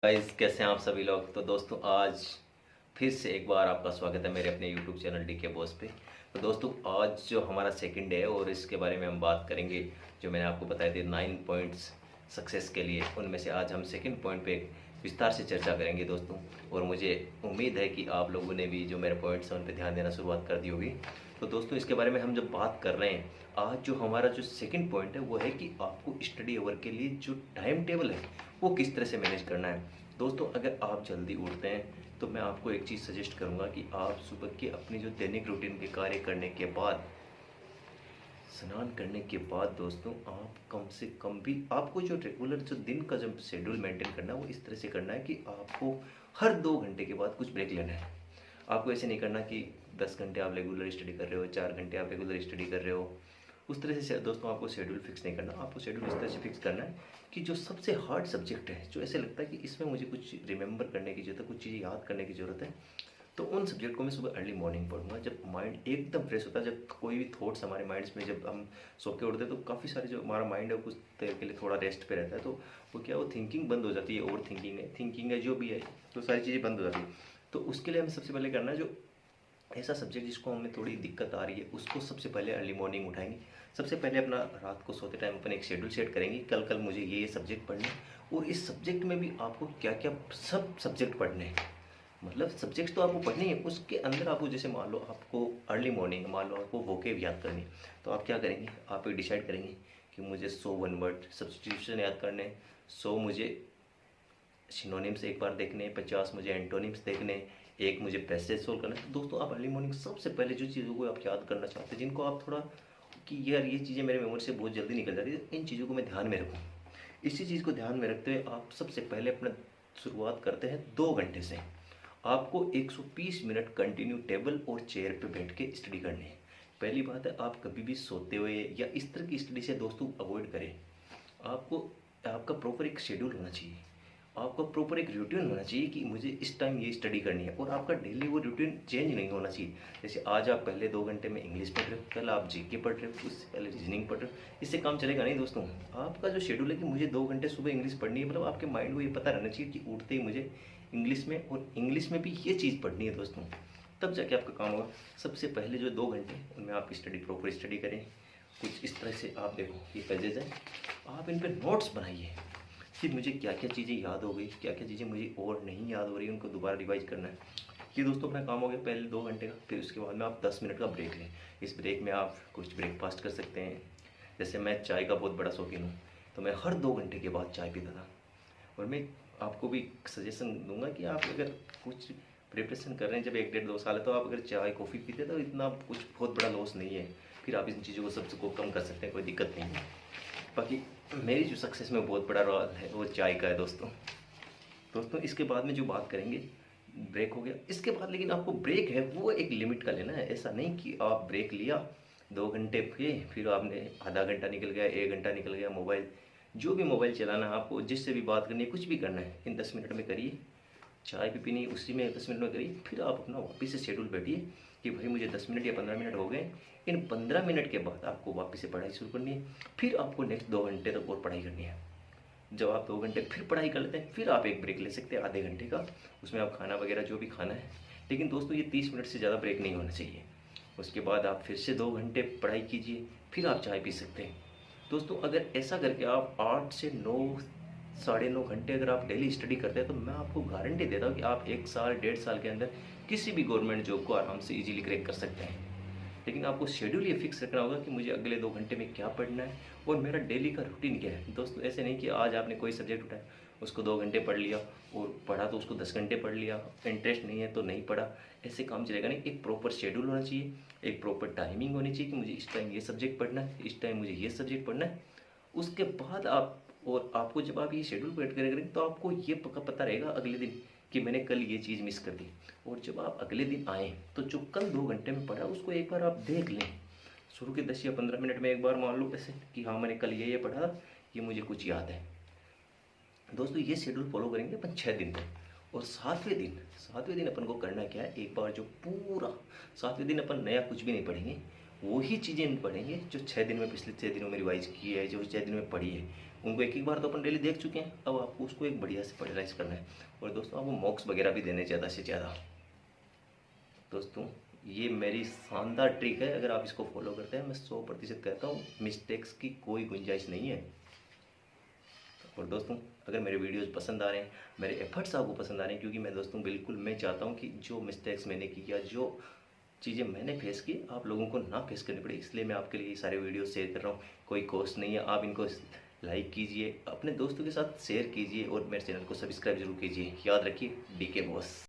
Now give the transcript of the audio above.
Guys, कैसे हैं आप सभी लोग। तो दोस्तों, आज फिर से एक बार आपका स्वागत है मेरे अपने यूट्यूब चैनल डी के बॉस पे। तो दोस्तों, आज जो हमारा सेकंड डे है और इसके बारे में हम बात करेंगे। जो मैंने आपको बताए थे 9 पॉइंट्स सक्सेस के लिए, उनमें से आज हम सेकंड पॉइंट पे विस्तार से चर्चा करेंगे दोस्तों। और मुझे उम्मीद है कि आप लोगों ने भी जो मेरे पॉइंट्स हैं उन पर ध्यान देना शुरुआत कर दी होगी। तो दोस्तों, इसके बारे में हम जब बात कर रहे हैं, आज जो हमारा जो सेकंड पॉइंट है वो है कि आपको स्टडी अवर के लिए जो टाइम टेबल है वो किस तरह से मैनेज करना है। दोस्तों, अगर आप जल्दी उठते हैं तो मैं आपको एक चीज़ सजेस्ट करूंगा कि आप सुबह के अपनी जो दैनिक रूटीन के कार्य करने के बाद, स्नान करने के बाद दोस्तों, आप कम से कम भी आपको जो रेगुलर जो दिन का जब शेड्यूल मेंटेन करना है वो इस तरह से करना है कि आपको हर 2 घंटे के बाद कुछ ब्रेक लेना है। आपको ऐसे नहीं करना कि 10 घंटे आप रेगुलर स्टडी कर रहे हो, 4 घंटे आप रेगुलर स्टडी कर रहे हो। उस तरह से दोस्तों आपको शेड्यूल फिक्स नहीं करना। आपको शेड्यूल इस तरह से फिक्स करना है कि जो सबसे हार्ड सब्जेक्ट है, जो ऐसे लगता है कि इसमें मुझे कुछ रिमेंबर करने की ज़रूरत है, कुछ चीज़ें याद करने की ज़रूरत है, तो उन सब्जेक्ट को मैं सुबह अर्ली मॉर्निंग पढ़ूंगा, जब माइंड एकदम फ्रेश होता है। जब कोई भी थॉट्स हमारे माइंड्स में, जब हम सो के उठते हैं तो काफ़ी सारे जो हमारा माइंड है वो कुछ देर के लिए थोड़ा रेस्ट पे रहता है, तो वो क्या, वो थिंकिंग बंद हो जाती है। ओवर थिंकिंग है जो भी है, तो सारी चीज़ें बंद हो जाती है। तो उसके लिए हमें सबसे पहले करना है, जो ऐसा सब्जेक्ट जिसको हमें थोड़ी दिक्कत आ रही है उसको सबसे पहले अर्ली मॉर्निंग उठाएंगे। सबसे पहले अपना रात को सोते टाइम अपन एक शेड्यूल सेट करेंगे, कल कल मुझे ये सब्जेक्ट पढ़ने हैं। और इस सब्जेक्ट में भी आपको क्या क्या सब सब्जेक्ट पढ़ने हैं, मतलब सब्जेक्ट्स तो आपको पढ़ने ही है, उसके अंदर आपको, जैसे मान लो आपको अर्ली मॉर्निंग, मान लो आपको वोकेब याद करनी है, तो आप क्या करेंगे, आप एक डिसाइड करेंगे कि मुझे 100 वन वर्ड सब्स्टिट्यूशन याद करने हैं, 100 मुझे सिनोनिम्स एक बार देखने हैं, 50 मुझे एंटोनिम्स देखने हैं, एक मुझे पैसेज सोल्व करना है। तो दोस्तों, आप अर्ली मॉर्निंग सबसे पहले जो चीज़ों को आप याद करना चाहते हैं, जिनको आप थोड़ा कि यार ये चीज़ें मेरे मेमोरी से बहुत जल्दी निकल जाती है, इन चीज़ों को मैं ध्यान में रखूँ। इसी चीज़ को ध्यान में रखते हुए आप सबसे पहले अपना शुरुआत करते हैं 2 घंटे से। आपको 120 मिनट कंटिन्यू टेबल और चेयर पे बैठ के स्टडी करनी है। पहली बात है, आप कभी भी सोते हुए या इस तरह की स्टडी से दोस्तों अवॉइड करें। आपको, आपका प्रॉपर एक शेड्यूल होना चाहिए, आपका प्रॉपर एक रूटीन होना चाहिए कि मुझे इस टाइम ये स्टडी करनी है, और आपका डेली वो रूटीन चेंज नहीं होना चाहिए। जैसे आज आप पहले 2 घंटे में इंग्लिश पढ़ रहे हो, कल आप जीके पढ़ रहे हो, उससे पहले रीजनिंग पढ़ रहे हो, इससे काम चलेगा नहीं दोस्तों। आपका जो शेड्यूल है कि मुझे 2 घंटे सुबह इंग्लिश पढ़नी है, मतलब आपके माइंड को ये पता रहना चाहिए कि उठते ही मुझे इंग्लिश में, और इंग्लिश में भी ये चीज़ पढ़नी है दोस्तों, तब जाके आपका काम होगा। सबसे पहले जो 2 घंटे उनमें आप स्टडी, प्रॉपर स्टडी करें। कुछ इस तरह से आप देखो, ये पेजेज है, आप इन पर नोट्स बनाइए कि मुझे क्या क्या चीज़ें याद हो गई, क्या क्या चीज़ें मुझे और नहीं याद हो रही, उनको दोबारा रिवाइज करना है। ये दोस्तों अपना काम हो गया पहले 2 घंटे का। फिर उसके बाद में आप 10 मिनट का ब्रेक लें। इस ब्रेक में आप कुछ ब्रेकफास्ट कर सकते हैं। जैसे मैं चाय का बहुत बड़ा शौकीन हूँ, तो मैं हर 2 घंटे के बाद चाय पीता था। और मैं आपको भी सजेशन दूंगा कि आप अगर कुछ प्रिपरेशन कर रहे हैं, जब 1 डेढ़ 2 साल है, तो आप अगर चाय कॉफ़ी पीते हैं तो इतना कुछ बहुत बड़ा लॉस नहीं है। फिर आप इन चीज़ों को सबको कम कर सकते हैं, कोई दिक्कत नहीं है। बाकी मेरी जो सक्सेस में बहुत बड़ा रोल है वो चाय का है दोस्तों। दोस्तों, इसके बाद में जो बात करेंगे, ब्रेक हो गया। इसके बाद लेकिन आपको ब्रेक है वो एक लिमिट का लेना है। ऐसा नहीं कि आप ब्रेक लिया 2 घंटे के, फिर आपने आधा घंटा निकल गया, 1 घंटा निकल गया, मोबाइल, जो भी मोबाइल चलाना है आपको, जिससे भी बात करनी है, कुछ भी करना है, इन 10 मिनट में करिए। चाय भी पीनी उसी में 10 मिनट में करिए। फिर आप अपना वापस से शेड्यूल बैठिए कि भाई मुझे 10 मिनट या 15 मिनट हो गए। इन 15 मिनट के बाद आपको वापस से पढ़ाई शुरू करनी है। फिर आपको नेक्स्ट 2 घंटे तक और पढ़ाई करनी है। जब आप 2 घंटे फिर पढ़ाई कर लेते हैं, फिर आप एक ब्रेक ले सकते हैं आधे घंटे का। उसमें आप खाना वगैरह जो भी खाना है, लेकिन दोस्तों ये 30 मिनट से ज़्यादा ब्रेक नहीं होना चाहिए। उसके बाद आप फिर से 2 घंटे पढ़ाई कीजिए, फिर आप चाय पी सकते हैं। दोस्तों, अगर ऐसा करके आप 8 से 9, 9.5 घंटे अगर आप डेली स्टडी करते हैं, तो मैं आपको गारंटी देता हूँ कि आप 1 साल 1.5 साल के अंदर किसी भी गवर्नमेंट जॉब को आराम से इजीली क्रैक कर सकते हैं। लेकिन आपको शेड्यूल ये फिक्स रखना होगा कि मुझे अगले 2 घंटे में क्या पढ़ना है और मेरा डेली का रूटीन क्या है। दोस्तों, ऐसे नहीं कि आज आपने कोई सब्जेक्ट उठाया, उसको 2 घंटे पढ़ लिया, और पढ़ा तो उसको 10 घंटे पढ़ लिया, इंटरेस्ट नहीं है तो नहीं पढ़ा, ऐसे काम चलेगा नहीं। एक प्रॉपर शेड्यूल होना चाहिए, एक प्रॉपर टाइमिंग होनी चाहिए कि मुझे इस टाइम ये सब्जेक्ट पढ़ना है, इस टाइम मुझे ये सब्जेक्ट पढ़ना है। उसके बाद आप, और आपको जब आप ये शेड्यूल पेड करेंगे तो आपको ये पक्का पता रहेगा अगले दिन कि मैंने कल ये चीज़ मिस कर दी। और जब आप अगले दिन आएँ तो जो कल 2 घंटे में पढ़ा उसको एक बार आप देख लें। शुरू के 10 या 15 मिनट में एक बार मान लो ऐसे कि हाँ मैंने कल ये पढ़ा, ये मुझे कुछ याद है। दोस्तों, ये शेड्यूल फॉलो करेंगे अपन 6 दिन तक। और 7वें दिन अपन को करना क्या है, एक बार जो पूरा 7वें दिन अपन नया कुछ भी नहीं पढ़ेंगे, वही चीज़ें पढ़ेंगे जो 6 दिन में, पिछले 6 दिनों में रिवाइज की है, जो 6 दिन में पढ़ी है, उनको एक बार तो अपन डेली देख चुके हैं, अब आपको उसको एक बढ़िया से पॉपुलराइज करना है। और दोस्तों आपको मॉक्स वगैरह भी देने ज़्यादा से ज़्यादा। दोस्तों ये मेरी शानदार ट्रिक है, अगर आप इसको फॉलो करते हैं मैं 100% कहता हूँ मिस्टेक्स की कोई गुंजाइश नहीं है। और दोस्तों अगर मेरे वीडियोस पसंद आ रहे हैं, मेरे एफर्ट्स आपको पसंद आ रहे हैं, क्योंकि मैं दोस्तों बिल्कुल मैं चाहता हूँ कि जो मिस्टेक्स मैंने की या जो चीज़ें मैंने फेस की आप लोगों को ना फेस करनी पड़े, इसलिए मैं आपके लिए ये सारे वीडियो शेयर कर रहा हूँ। कोई कॉस्ट नहीं है, आप इनको लाइक कीजिए, अपने दोस्तों के साथ शेयर कीजिए और मेरे चैनल को सब्सक्राइब जरूर कीजिए। याद रखिए DK बॉस।